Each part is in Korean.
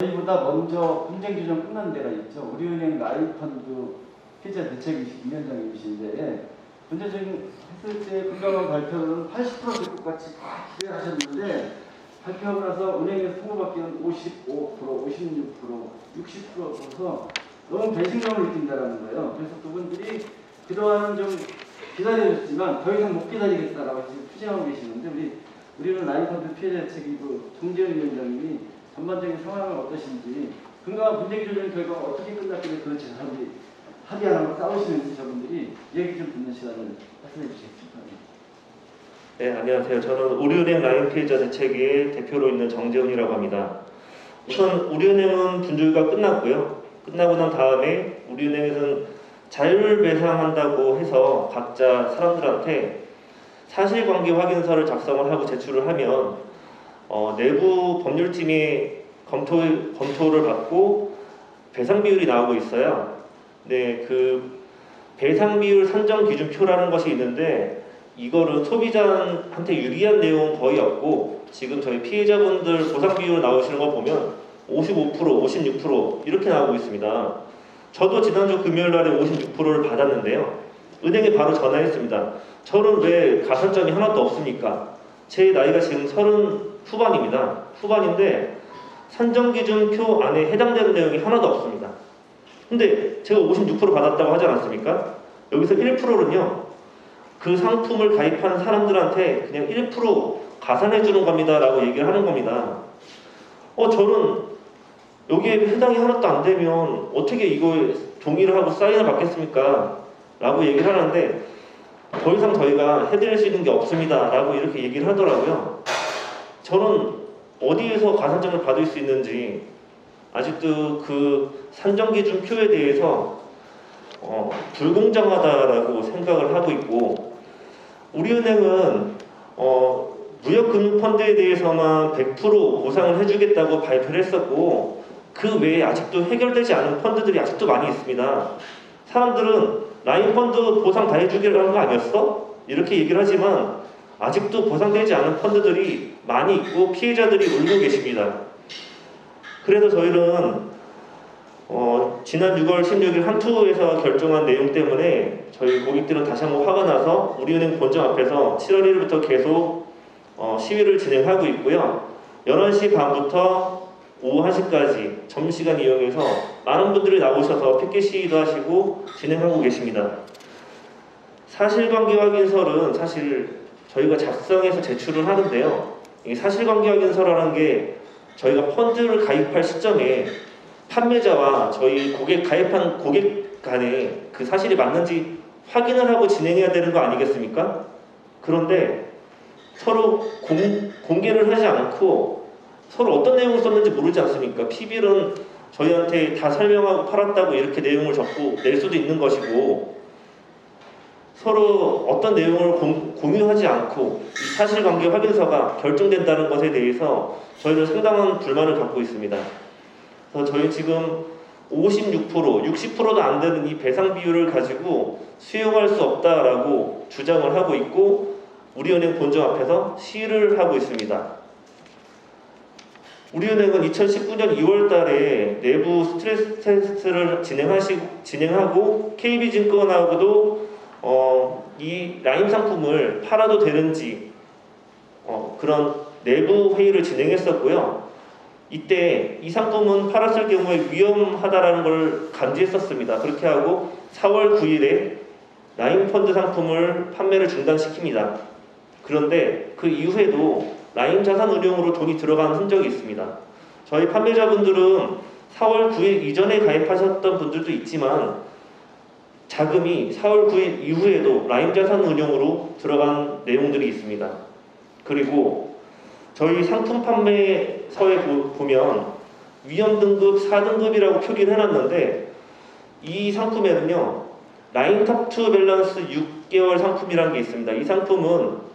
저희보다 먼저 분쟁규정 끝난 데가 있죠. 우리은행 라인펀드 피해자 대책위원장님이신데 문제적인 했을 때 금감원 발표는 80% 될 것 같이 기대하셨는데 발표하고 나서 은행에서 통보받기는 55%, 56%, 60%서 너무 배신감을 느낀다는 거예요. 그래서 그분들이 그동안은 좀 기다려줬지만 더 이상 못 기다리겠다라고 지금 투쟁하고 계시는데 우리는 라인펀드 피해자 대책위부 정재현 위원장님이 전반적인 상황은 어떠신지 금감원 분쟁규정 결과가 어떻게 끝났길래 도대체 사람들이 합의하라고 싸우시는지 저분들이 얘기 좀 듣는 시간을 말씀해 주시겠습니다. 네, 안녕하세요. 저는 우리은행 라인 피해자 대책위의 대표로 있는 정재훈이라고 합니다. 우선 우리은행은 분쟁가 끝났고요. 끝나고 난 다음에 우리은행에서는 자율배상한다고 해서 각자 사람들한테 사실관계 확인서를 작성을 하고 제출을 하면 내부 법률팀이 검토를 받고 배상 비율이 나오고 있어요. 네, 그 배상 비율 산정 기준표라는 것이 있는데 이거는 소비자한테 유리한 내용은 거의 없고 지금 저희 피해자분들 보상 비율 나오시는 거 보면 55%, 56% 이렇게 나오고 있습니다. 저도 지난주 금요일 날에 56%를 받았는데요. 은행에 바로 전화했습니다. 저는 왜 가산점이 하나도 없습니까? 제 나이가 지금 30 후반입니다. 후반인데 산정기준표 안에 해당되는 내용이 하나도 없습니다. 근데 제가 56% 받았다고 하지 않았습니까? 여기서 1%는요. 그 상품을 가입하는 사람들한테 그냥 1% 가산해 주는 겁니다 라고 얘기를 하는 겁니다. 저는 여기에 해당이 하나도 안 되면 어떻게 이거에 동의를 하고 사인을 받겠습니까? 라고 얘기를 하는데 더 이상 저희가 해드릴 수 있는 게 없습니다 라고 이렇게 얘기를 하더라고요. 저는 어디에서 가산점을 받을 수 있는지 아직도 그 산정기준표에 대해서 불공정하다라고 생각을 하고 있고 우리은행은 무역금융펀드에 대해서만 100% 보상을 해주겠다고 발표를 했었고 그 외에 아직도 해결되지 않은 펀드들이 아직도 많이 있습니다. 사람들은 라인펀드 보상 다 해주기로 하는 거 아니었어? 이렇게 얘기를 하지만 아직도 보상되지 않은 펀드들이 많이 있고 피해자들이 울고 계십니다. 그래서 저희는 지난 6월 16일 한투에서 결정한 내용 때문에 저희 고객들은 다시 한번 화가 나서 우리은행 본점 앞에서 7월 1일부터 계속 시위를 진행하고 있고요. 11시 반부터 오후 1시까지 점심시간 이용해서 많은 분들이 나오셔서 피켓 시위도 하시고 진행하고 계십니다. 사실관계 확인서는 사실 저희가 작성해서 제출을 하는데요. 이 사실관계 확인서라는 게 저희가 펀드를 가입할 시점에 판매자와 저희 가입한 고객 간에 그 사실이 맞는지 확인을 하고 진행해야 되는 거 아니겠습니까? 그런데 서로 공개를 하지 않고 서로 어떤 내용을 썼는지 모르지 않습니까? PB는 저희한테 다 설명하고 팔았다고 이렇게 내용을 적고 낼 수도 있는 것이고 서로 어떤 내용을 공유하지 않고 이 사실관계 확인서가 결정된다는 것에 대해서 저희는 상당한 불만을 갖고 있습니다. 그래서 저희 지금 56%, 60%도 안 되는 이 배상 비율을 가지고 수용할 수 없다라고 주장을 하고 있고 우리은행 본점 앞에서 시위를 하고 있습니다. 우리은행은 2019년 2월 달에 내부 스트레스 테스트를 진행하고 KB증권하고도 이 라인 상품을 팔아도 되는지 그런 내부 회의를 진행했었고요. 이때 이 상품은 팔았을 경우에 위험하다라는 걸 감지했었습니다. 그렇게 하고 4월 9일에 라인펀드 상품을 판매를 중단시킵니다. 그런데 그 이후에도 라인 자산운용으로 돈이 들어간 흔적이 있습니다. 저희 판매자분들은 4월 9일 이전에 가입하셨던 분들도 있지만 자금이 4월 9일 이후에도 라인 자산운용으로 들어간 내용들이 있습니다. 그리고 저희 상품 판매서에 보면 위험등급 4등급이라고 표기를 해놨는데 이 상품에는요 라인탑2 밸런스 6개월 상품이라는 게 있습니다. 이 상품은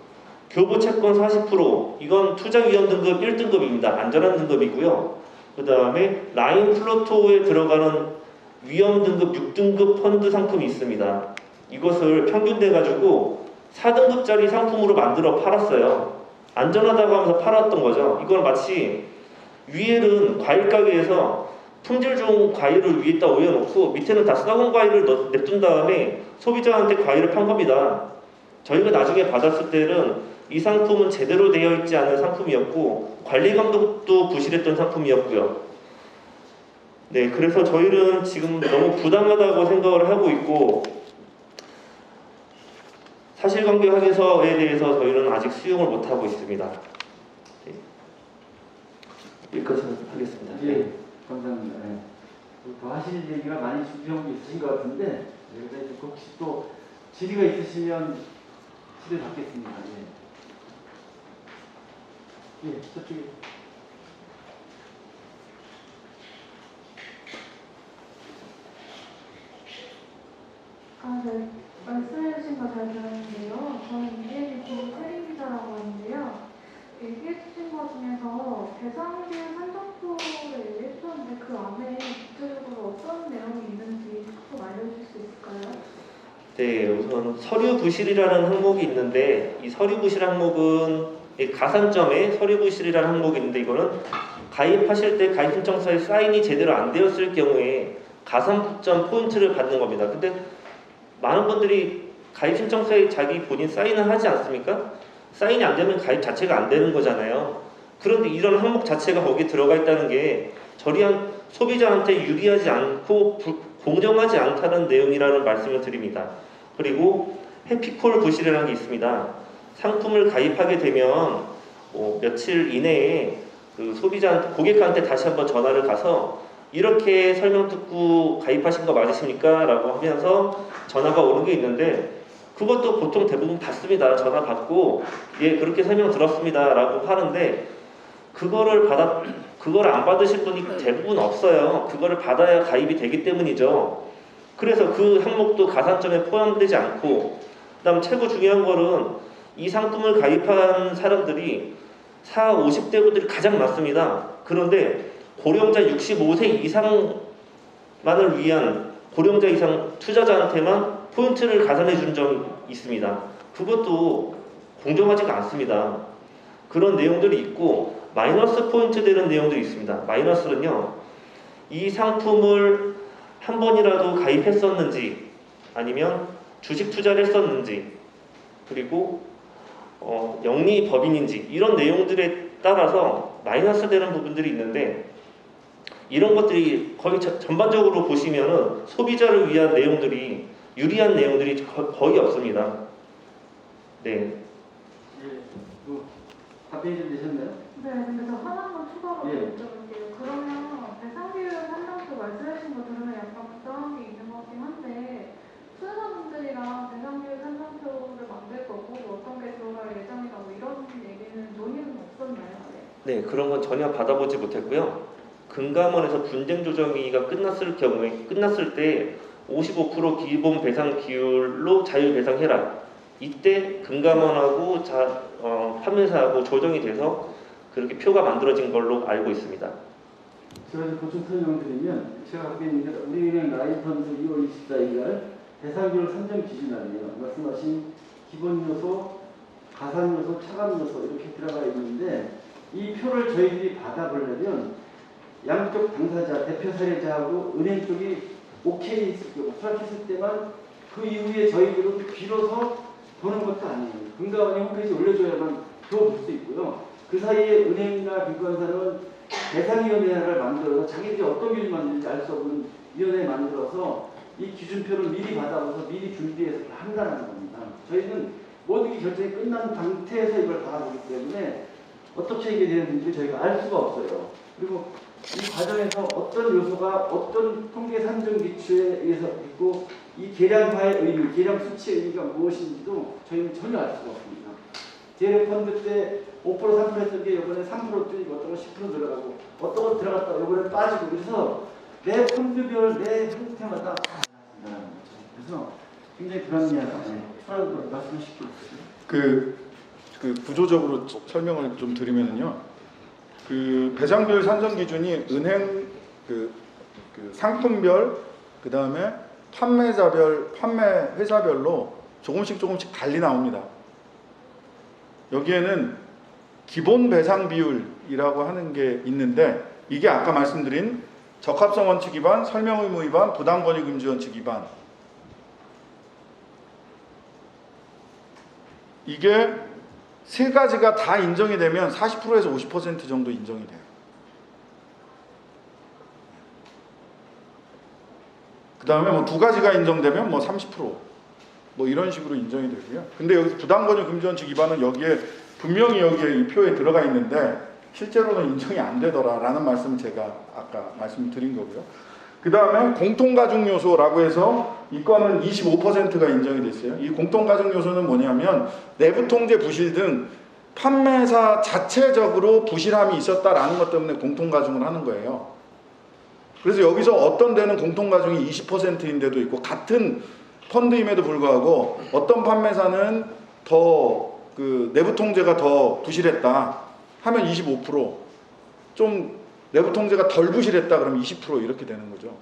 교부 채권 40% 이건 투자 위험 등급 1등급입니다. 안전한 등급이고요. 그 다음에 라인 플로토에 들어가는 위험 등급 6등급 펀드 상품이 있습니다. 이것을 평균 내가지고 4등급짜리 상품으로 만들어 팔았어요. 안전하다고 하면서 팔았던 거죠. 이건 마치 위에는 과일 가게에서 품질 좋은 과일을 위에다 올려놓고 밑에는 다 썩은 과일을 냅둔 다음에 소비자한테 과일을 판 겁니다. 저희가 나중에 받았을 때는 이 상품은 제대로 되어 있지 않은 상품이었고 관리 감독도 부실했던 상품이었고요. 네, 그래서 저희는 지금 너무 부당하다고 생각을 하고 있고 사실관계 확인서에 대해서 저희는 아직 수용을 못하고 있습니다. 네. 여기까지 하겠습니다. 예, 감사합니다. 예. 더 하실 얘기가 많이 준비한 게 있으신 것 같은데 여기서 이제 혹시 또 질의가 있으시면 질의 받겠습니다. 예, 예, 저쪽에. 네. 말씀해주신 거 잘 들었는데요. 저는 이혜리고 세림 기자라고 하는데요. 얘기해주신 것 중에서 대상길 산정표를 얘기해주셨는데 그 안에 구체적으로 어떤 내용이 있는지 조금 알려주실 수 있을까요? 네, 우선 서류 부실이라는 항목이 있는데 이 서류 부실 항목은 이 가산점에 서류 부실이라는 항목이 있는데 이거는 가입하실 때 가입 신청서에 사인이 제대로 안 되었을 경우에 가산점 포인트를 받는 겁니다. 근데 많은 분들이 가입 신청서에 자기 본인 사인을 하지 않습니까? 사인이 안 되면 가입 자체가 안 되는 거잖아요. 그런데 이런 항목 자체가 거기에 들어가 있다는 게 저리한 소비자한테 유리하지 않고 공정하지 않다는 내용이라는 말씀을 드립니다. 그리고 해피콜 부실이라는 게 있습니다. 상품을 가입하게 되면 며칠 이내에 그 고객한테 다시 한번 전화를 가서 이렇게 설명 듣고 가입하신 거 맞으십니까? 라고 하면서 전화가 오는 게 있는데 그것도 보통 대부분 받습니다. 전화 받고 예 그렇게 설명 들었습니다 라고 하는데 그거를 안 받으실 분이 대부분 없어요. 그거를 받아야 가입이 되기 때문이죠. 그래서 그 항목도 가산점에 포함되지 않고 그다음 최고 중요한 거는 이 상품을 가입한 사람들이 40, 50대분들이 가장 많습니다. 그런데 고령자 65세 이상만을 위한 고령자 이상 투자자한테만 포인트를 가산해 준 점이 있습니다. 그것도 공정하지가 않습니다. 그런 내용들이 있고 마이너스 포인트 되는 내용들이 있습니다. 마이너스는요. 이 상품을 한 번이라도 가입했었는지 아니면 주식 투자를 했었는지 그리고 영리법인인지 이런 내용들에 따라서 마이너스 되는 부분들이 있는데 이런 것들이 거의 전반적으로 보시면은 소비자를 위한 내용들이 유리한 내용들이 거의 없습니다. 네. 예, 답변이 좀 되셨나요? 네, 근데 저 하나만 추가로 예. 여쭤볼게요. 그러면 대상길 산정표 말씀하신 거 들으면 약간 부당한 게 있는 것 같긴 한데 투자자분들이랑 대상길 산정표를 만들 거고 어떤 게 들어갈 예정이다 뭐 이런 얘기는 논의는 없었나요? 네, 그런 건 전혀 받아보지 못했고요. 금감원에서 분쟁 조정위가 끝났을 때 55% 기본 배상 비율로 자율 배상해라. 이때 금감원하고 판매사하고 조정이 돼서 그렇게 표가 만들어진 걸로 알고 있습니다. 제가 좀 보충 설명드리면 제가 하고 있는 게 우리은행 라인펀드 2월 24일 대상비율 산정 기준안이에요. 말씀하신 기본 요소, 가산 요소, 차감 요소 이렇게 들어가 있는데 이 표를 저희들이 받아보려면 양쪽 당사자, 대표 사례자하고 은행 쪽이 오케이 했을 때, 오케이했을 때만 그 이후에 저희들은 비로소 보는 것도 아니에요. 금감원이 홈페이지에 올려줘야만 볼 수 있고요. 그 사이에 은행이나 증권사는 대상위원회를 만들어서 자기들이 어떤 기준 만드는지 알 수 없는 위원회 만들어서 이 기준표를 미리 받아와서 미리 준비해서 한다는 겁니다. 저희는 모든 게 결정이 끝난 상태에서 이걸 바라보기 때문에 어떻게 이게 되는지 저희가 알 수가 없어요. 그리고 이 과정에서 어떤 요소가 어떤 통계 산정 기초에 의해서 있고 이 계량화의 의미, 계량 수치의 의미가 무엇인지도 저희는 전혀 알 수가 없습니다. 재료 펀드 때 5% 3% 했던 게 이번에 3% 뛰고 어떤 거 10% 들어가고 어떤 거 들어갔다가 이번에 빠지고 그래서 내 펀드별 내 형태마다 다 달라진다는 거죠. 그래서 굉장히 불합리하다. 추가로 말씀하실게요. 그 구조적으로 설명을 좀 드리면요. 그 배상별 산정 기준이 은행 그 상품별 그 다음에 판매자별 판매 회사별로 조금씩 달리 나옵니다. 여기에는 기본 배상 비율이라고 하는 게 있는데 이게 아까 말씀드린 적합성 원칙 위반, 설명 의무 위반, 부당 권익 금지 원칙 위반 이게 세 가지가 다 인정이 되면 40%에서 50% 정도 인정이 돼요. 그 다음에 뭐 두 가지가 인정되면 뭐 30%, 뭐 이런 식으로 인정이 되고요. 근데 여기서 부당권유 금지 원칙 위반은 여기에 분명히 여기에 이 표에 들어가 있는데 실제로는 인정이 안 되더라라는 말씀을 제가 아까 말씀드린 거고요. 그 다음에 공통가중 요소라고 해서 이 건은 25%가 인정이 됐어요. 이 공통가중 요소는 뭐냐면 내부 통제 부실 등 판매사 자체적으로 부실함이 있었다라는 것 때문에 공통가중을 하는 거예요. 그래서 여기서 어떤 데는 공통가중이 20%인 데도 있고 같은 펀드임에도 불구하고 어떤 판매사는 더 그 내부 통제가 더 부실했다 하면 25%, 좀 내부 통제가 덜 부실했다 그러면 20% 이렇게 되는 거죠.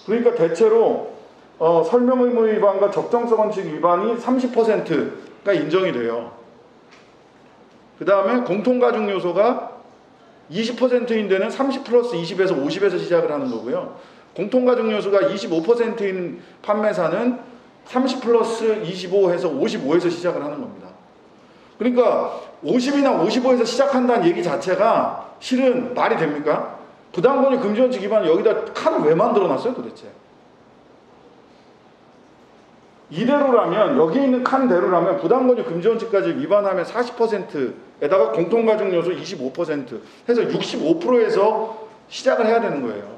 그러니까 대체로 설명 의무 위반과 적정성 원칙 위반이 30%가 인정이 돼요. 그 다음에 공통가중 요소가 20%인 데는 30 플러스 20에서 50에서 시작을 하는 거고요. 공통가중 요소가 25%인 판매사는 30 플러스 25에서 55에서 시작을 하는 겁니다. 그러니까 50이나 55에서 시작한다는 얘기 자체가 실은 말이 됩니까? 부당권유 금지 원칙 위반 여기다 칸을 왜 만들어놨어요 도대체? 이대로라면 여기 있는 칸대로라면 부당권유 금지 원칙까지 위반하면 40%에다가 공통가중 요소 25% 해서 65%에서 시작을 해야 되는 거예요.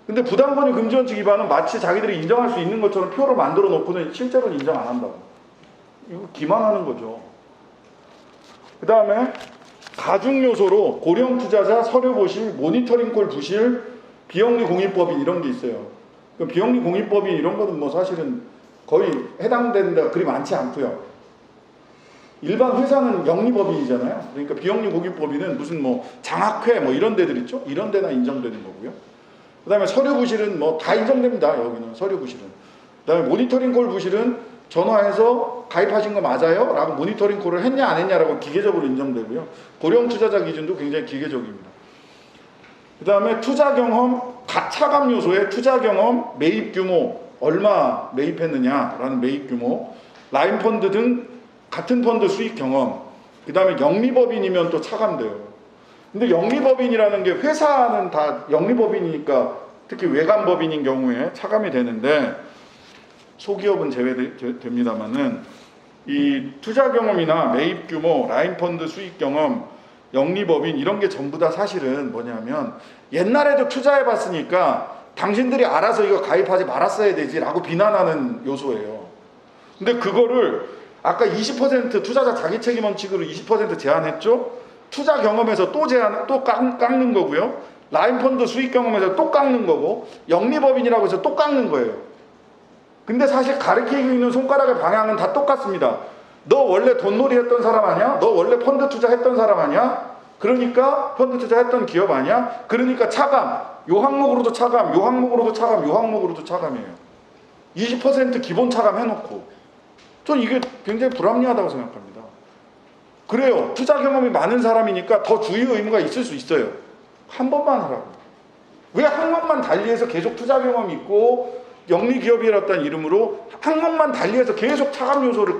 근데 부당권유 금지 원칙 위반은 마치 자기들이 인정할 수 있는 것처럼 표로 만들어 놓고는 실제로는 인정 안 한다고. 이거 기만하는 거죠. 그 다음에 가중 요소로 고령 투자자, 서류 보실, 모니터링 콜 부실, 비영리 공인법인 이런 게 있어요. 비영리 공인법인 이런 거는 뭐 사실은 거의 해당되는 데가 그리 많지 않고요. 일반 회사는 영리법인이잖아요. 그러니까 비영리 공인법인은 무슨 뭐 장학회 뭐 이런 데들 있죠. 이런 데나 인정되는 거고요. 그 다음에 서류 부실은 뭐 다 인정됩니다. 여기는 서류 부실은. 그 다음에 모니터링 콜 부실은 전화해서 가입하신 거 맞아요? 라고 모니터링 콜을 했냐 안 했냐라고 기계적으로 인정되고요. 고령 투자자 기준도 굉장히 기계적입니다. 그 다음에 투자 경험, 차감 요소의 투자 경험, 매입 규모, 얼마 매입했느냐라는 매입 규모, 라인 펀드 등 같은 펀드 수익 경험, 그 다음에 영리법인이면 또 차감돼요. 근데 영리법인이라는 게 회사는 다 영리법인이니까 특히 외관법인인 경우에 차감이 되는데 소기업은 제외됩니다만은 이 투자 경험이나 매입 규모, 라인 펀드 수익 경험, 영리법인 이런 게 전부 다 사실은 뭐냐면 옛날에도 투자해 봤으니까 당신들이 알아서 이거 가입하지 말았어야 되지 라고 비난하는 요소예요. 근데 그거를 아까 20% 투자자 자기 책임 원칙으로 20% 제한했죠. 투자 경험에서 또 깎는 거고요. 라인 펀드 수익 경험에서 또 깎는 거고 영리법인이라고 해서 또 깎는 거예요. 근데 사실 가리키고 있는 손가락의 방향은 다 똑같습니다. 너 원래 돈놀이 했던 사람 아니야? 너 원래 펀드 투자했던 사람 아니야? 그러니까 펀드 투자했던 기업 아니야? 그러니까 차감. 요 항목으로도 차감, 요 항목으로도 차감, 요 항목으로도 차감이에요. 20% 기본 차감 해놓고. 전 이게 굉장히 불합리하다고 생각합니다. 그래요. 투자 경험이 많은 사람이니까 더 주의 의무가 있을 수 있어요. 한 번만 하라고. 왜 항목만 달리해서 계속 투자 경험이 있고 영리기업이라는 이름으로 항목만 달리해서 계속 차감 요소를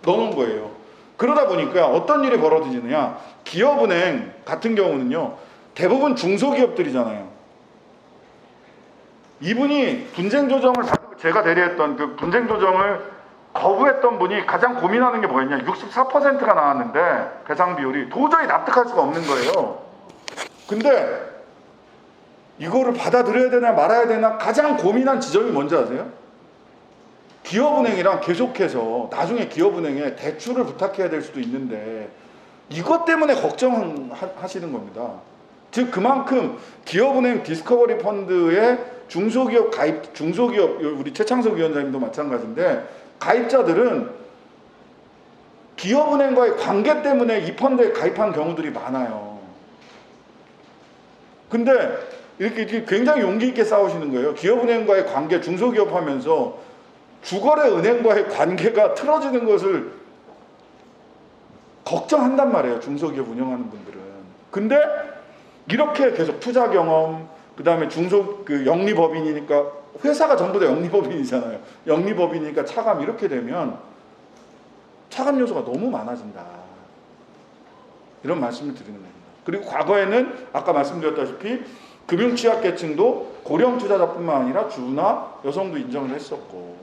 넣는 거예요. 그러다 보니까 어떤 일이 벌어지느냐. 기업은행 같은 경우는요. 대부분 중소기업들이잖아요. 이분이 분쟁조정을 제가 대리했던 그 분쟁조정을 거부했던 분이 가장 고민하는 게 뭐였냐. 64%가 나왔는데 배상 비율이 도저히 납득할 수가 없는 거예요. 근데 이거를 받아들여야 되나 말아야 되나 가장 고민한 지점이 뭔지 아세요? 기업은행이랑 계속해서 나중에 기업은행에 대출을 부탁해야 될 수도 있는데 이것 때문에 걱정하시는 겁니다. 즉 그만큼 기업은행 디스커버리 펀드의 중소기업 우리 최창석 위원장님도 마찬가지인데 가입자들은 기업은행과의 관계 때문에 이 펀드에 가입한 경우들이 많아요. 근데 이렇게 굉장히 용기 있게 싸우시는 거예요. 기업은행과의 관계, 중소기업 하면서 주거래 은행과의 관계가 틀어지는 것을 걱정한단 말이에요. 중소기업 운영하는 분들은. 근데 이렇게 계속 투자 경험, 그 다음에 영리법인이니까 회사가 전부 다 영리법인이잖아요. 영리법인이니까 차감 이렇게 되면 차감 요소가 너무 많아진다. 이런 말씀을 드리는 겁니다. 그리고 과거에는 아까 말씀드렸다시피 금융 취약계층도 고령 투자자뿐만 아니라 주나 여성도 인정을 했었고,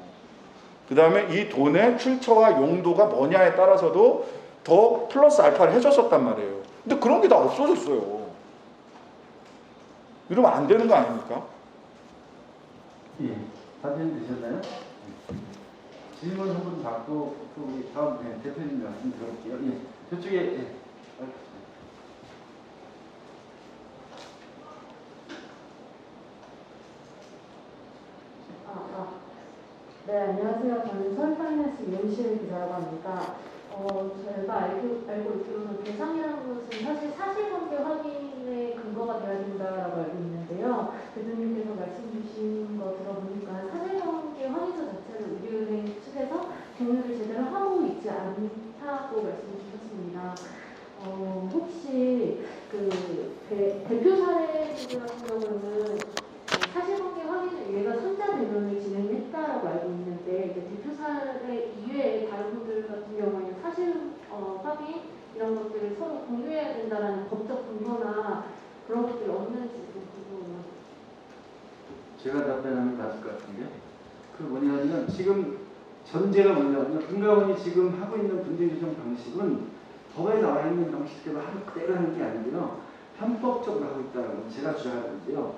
그 다음에 이 돈의 출처와 용도가 뭐냐에 따라서도 더 플러스 알파를 해줬었단 말이에요. 근데 그런 게 다 없어졌어요. 이러면 안 되는 거 아닙니까? 예, 답변 되셨나요? 질문 한 분 받고 또 우리 다음 대표님 말씀 들어볼게요. 예, 저쪽에 예. 네, 안녕하세요. 저는 서울파이낸스 이용실 기자라고 합니다. 저희가 알고 있기로는 대상이라는 것은 사실 사실관계 확인의 근거가 되어야 된다고 알고 있는데요. 대표님께서 말씀 주신 거 들어보니까 사실관계 확인서 자체를 우리은행 측에서 공유를 제대로 하고 있지 않다고 말씀을 주셨습니다. 혹시 대표 사례들 같은 경우는 사실관계 확인을 위해서 선자 대면을 진행했다라고 알고 있는데, 이제 대표 사례 이외에 다른 분들 같은 경우에는 사실 확인 이런 것들을 서로 공유해야 된다라는 법적 근거나 그런 것들이 없는지 좀 궁금해요. 제가 답변하면 맞을 것 같은데요. 그 뭐냐면 지금 전제가 뭐냐면 금감원이 지금 하고 있는 분쟁 조정 방식은 법에 나와 있는 방식대로 그대로 하는 게 아니고요. 편법적으로 하고 있다는 제가 주장하는데요.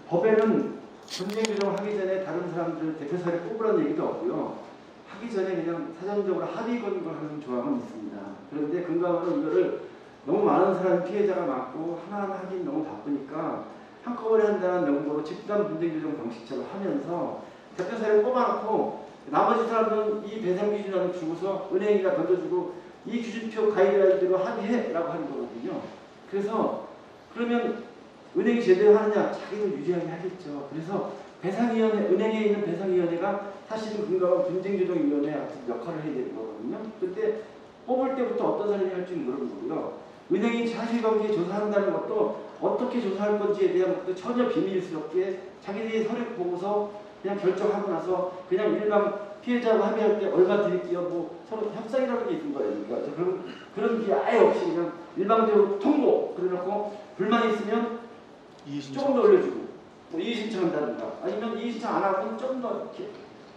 법에는 분쟁 조정을 하기 전에 다른 사람들 대표 사례 뽑으라는 얘기도 없고요. 하기 전에 그냥 사전적으로 합의 권고하는 조항은 있습니다. 그런데 금감원은 이거를 너무 많은 사람 피해자가 많고 하나하나 하긴 너무 바쁘니까 한꺼번에 한다는 명목으로 집단 분쟁 조정 방식처럼 하면서 대표 사례를 뽑아놓고 나머지 사람들은 이 배상 기준안을 주고서 은행이나 던져주고 이 기준표 가이드라인대로 합의해라고 하는 거거든요. 그래서 그러면 은행이 제대로 하느냐? 자기도 유리하게 하겠죠. 그래서 배상위원회, 은행에 있는 배상위원회가 사실은 금감원 분쟁조정위원회 같은 역할을 해야 되는 거거든요. 그때 뽑을 때부터 어떤 사람이 할지 모르는 거고요. 은행이 사실관계 조사한다는 것도 어떻게 조사할 건지에 대한 것도 전혀 비밀스럽게 자기들이 서류 보고서 그냥 결정하고 나서 그냥 일반 피해자하고 합의할 때 얼마 드릴게요. 뭐 서로 협상이라는 게 있는 거예요. 그러니까 그런 게 아예 없이 그냥 일방적으로 통보 그래놓고 불만이 있으면 조금 더 올려주고 뭐 이의 신청한다든가 아니면 이의 신청 안 하고는 조금 더 이렇게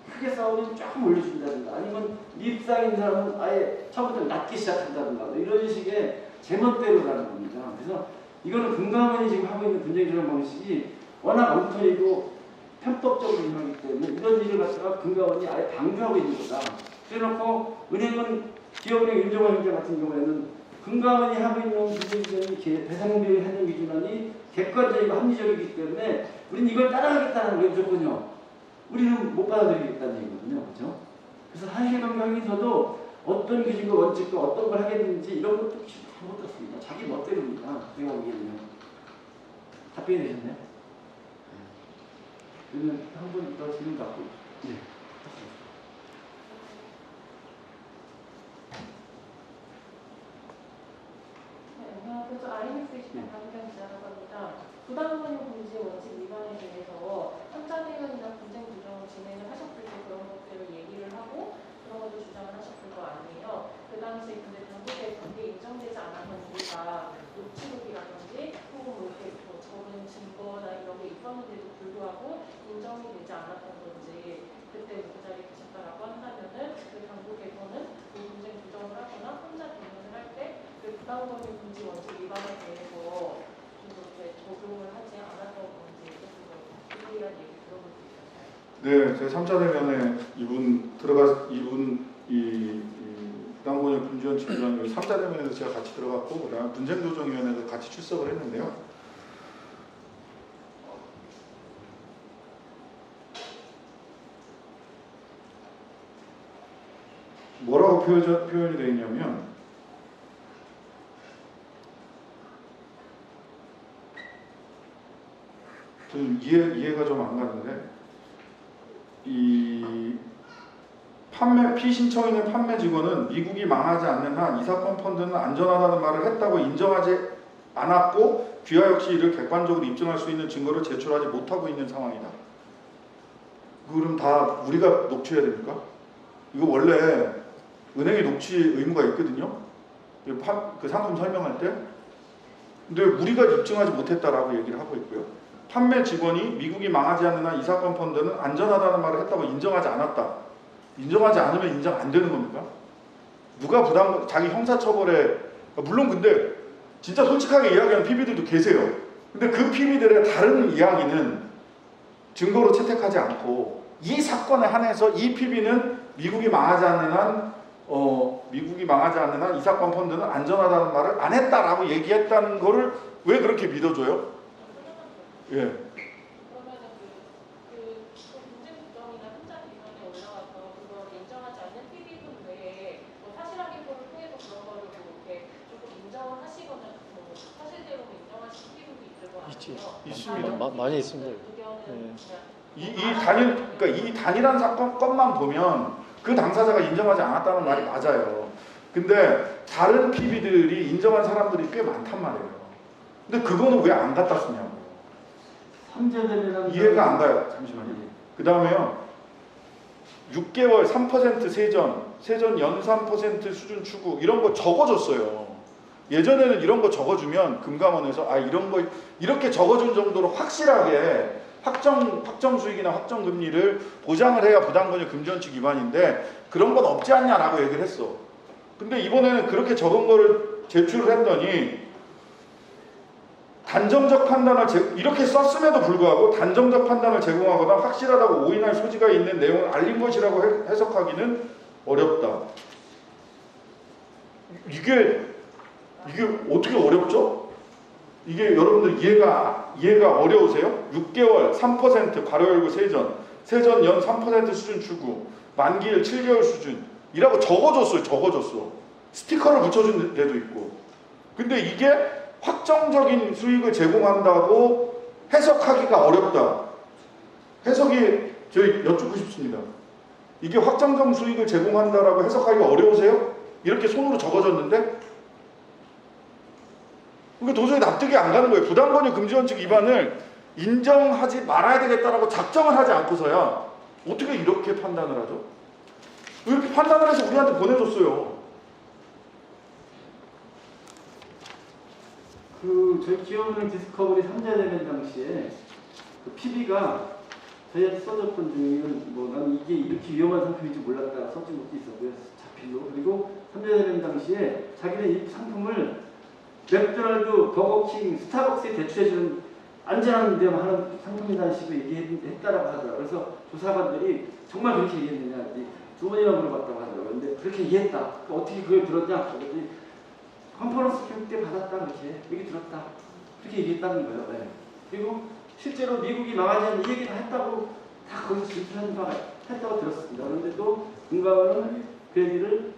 크게 싸우면 조금 올려준다든가 아니면 립상인 사람은 아예 처음부터 낮게 시작한다든가 뭐 이런 식의 제멋대로 가는 겁니다. 그래서 이거는 금감원이 지금 하고 있는 분쟁조정 방식이 워낙 엉터리고 편법적으로 일하기 때문에 이런 일을 갖다가 금감원이 아예 방조하고 있는 거다. 그래놓고 은행은 기업은행 윤종환 형제 같은 경우에는 금감원이 하고 있는 분쟁조정이 배상비 한정 기준안이 객관적이고 합리적이기 때문에 우리는 이걸 따라가겠다는 게 무조건요. 우리는 못 받아들이겠다는 얘기거든요. 그렇죠? 그래서 사실관계 확인서도 어떤 기준과 원칙과 어떤 걸 하겠는지 이런 것도 다 못했습니다. 자기 멋대로입니다. 제가 보기에는요. 답변이 되셨나요? 그러면 한 번 더 질문 받고 네. 안녕하세요. 저 IMF 20년 강경 기자라고 합니다. 부당금융 공지 원칙 위반에 대해서 삼자대면이나 분쟁 조정을 진행을 하셨을 때 그런 것들을 얘기를 하고 그런 것도 주장을 하셨을 거 아니에요. 그 당시에 근데 당국에 그게 인정되지 않았던 이유가 녹취록이라든지 혹은 뭐 이렇게 적은 증거나 이런 게 있었는데도 불구하고 인정이 되지 않았던 건지 그때 그 자리에 계셨다라고 한다면은 그 당국에서는 그 분쟁 조정을 하거나 혼자 대면을 할 때 그 부당금융 공지 원칙 위반에 대해서 좀 이렇게 적용을 하지 않았던 건지 그에 대한 얘기 들어볼 수 있었나요? 네, 제 3차 대면에 이분 부당금융 금지원칙 위반 3차 대면에서 제가 같이 들어갔고 그다음에 분쟁조정위원회도 같이 출석을 했는데요. 뭐라고 표현이 되어 있냐면 좀 이해가 좀 안 가는데 이 피신청인의 판매 직원은 미국이 망하지 않는 한 이 사건 펀드는 안전하다는 말을 했다고 인정하지 않았고 귀하 역시 이를 객관적으로 입증할 수 있는 증거를 제출하지 못하고 있는 상황이다. 그럼 다 우리가 녹취해야 됩니까? 이거 원래 은행에 녹취 의무가 있거든요. 그 상품 설명할 때. 근데 우리가 입증하지 못했다라고 얘기를 하고 있고요. 판매 직원이 미국이 망하지 않는 한 이 사건 펀드는 안전하다는 말을 했다고 인정하지 않았다. 인정하지 않으면 인정 안 되는 겁니까? 누가 자기 형사처벌에 물론 근데 진짜 솔직하게 이야기하는 PB들도 계세요. 근데 그 PB들의 다른 이야기는 증거로 채택하지 않고 이 사건에 한해서 이 PB는 미국이 망하지 않는 한 이 사건 펀드는 안전하다는 말을 안 했다라고 얘기했다는 거를 왜 그렇게 믿어줘요? 예. 그러면은 그 문제 규정이나 혼자 비전에 올라와서 그걸 인정하지 않는 PB분 외에 뭐 사실확인 표를 통해서 그런 거를 뭐 이렇게 조금 인정을 하시거나 뭐 사실대로 인정하신 PB분도 있을 거 아니에요? 있습니다. 많이 있습니다. 의견은 네. 그냥 이 단일한 사건 것만 보면 그 당사자가 인정하지 않았다는 말이 맞아요. 근데 다른 PB들이 인정한 사람들이 꽤 많단 말이에요. 근데 그거는 왜 안 갖다 쓰냐고. 삼재되면 이해가 안 가요. 잠시만요. 그 다음에요. 6개월 3% 세전 연 3% 수준 추구 이런 거 적어줬어요. 예전에는 이런 거 적어주면 금감원에서 이런 거 이렇게 적어준 정도로 확실하게 확정 수익이나 확정 금리를 보장을 해야 부당권의 금지원칙 위반인데 그런 건 없지 않냐라고 얘기를 했어. 근데 이번에는 그렇게 적은 거를 제출을 했더니 단정적 판단을 이렇게 썼음에도 불구하고 단정적 판단을 제공하거나 확실하다고 오인할 소지가 있는 내용을 알린 것이라고 해석하기는 어렵다. 이게 어떻게 어렵죠? 이게 여러분들 이해가 어려우세요? 6개월 3% 괄호 열고 세전 연 3% 수준 추구 만기일 7개월 수준이라고 적어줬어. 스티커를 붙여준 데도 있고. 근데 이게 확정적인 수익을 제공한다고 해석하기가 어렵다. 해석이 저희 여쭙고 싶습니다. 이게 확정적 수익을 제공한다라고 해석하기가 어려우세요? 이렇게 손으로 적어줬는데 그게 도저히 납득이 안 가는 거예요. 부당권의 금지원칙 위반을 인정하지 말아야 되겠다라고 작정을 하지 않고서야 어떻게 이렇게 판단을 하죠? 이렇게 판단을 해서 우리한테 보내줬어요. 저희 기업은행 디스커버리 3재되면 당시에 그 PB가 저희한테 써줬던 중에는 나는 이게 이렇게 위험한 상품인지 몰랐다가 써준 것도 있었고요. 자필로. 그리고 3재되면 당시에 자기네 이 상품을 맥도날드, 버거킹, 스타벅스에 대출해주는 안전한 데만 하는 상품이라는 식으로 얘기했다라고 하더라고요. 그래서 조사관들이 정말 그렇게 얘기했느냐 두 번이나 물어봤다고 하더라고요. 근데 그렇게 얘기했다. 어떻게 그걸 들었냐? 그랬더니 컨퍼런스 교육 때 받았다. 그렇게 얘기 들었다. 그렇게 얘기했다는 거예요. 네. 그리고 실제로 미국이 망하지 않는 이 얘기 다 했다고 다 거기서 진술하는 바가 했다고 들었습니다. 그런데 또 금감원은 그 얘기를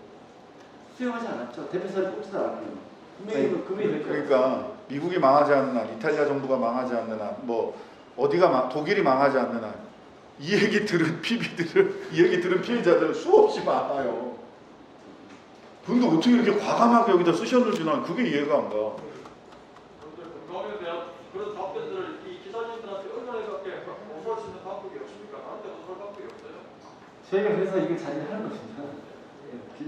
수용하지 않았죠. 대표사를 뽑지도 않았고요. 그러니까 미국이 망하지 않는 한, 이탈리아 정부가 망하지 않는 한, 독일이 망하지 않는 한, 이 얘기 들은 피해자들은 수없이 많아요. 근데 어떻게 이렇게 과감하게 여기다 쓰셨는지 난 그게 이해가 안 가. 금감원에 대한 그런 답변들을 이 기자님들한테 얼마나 갖게 호소할 수 있는 방법이 없습니까? 나한테 호소할 방법이 없어요. 저희가 그래서 이거 자리를 하는 것입니다.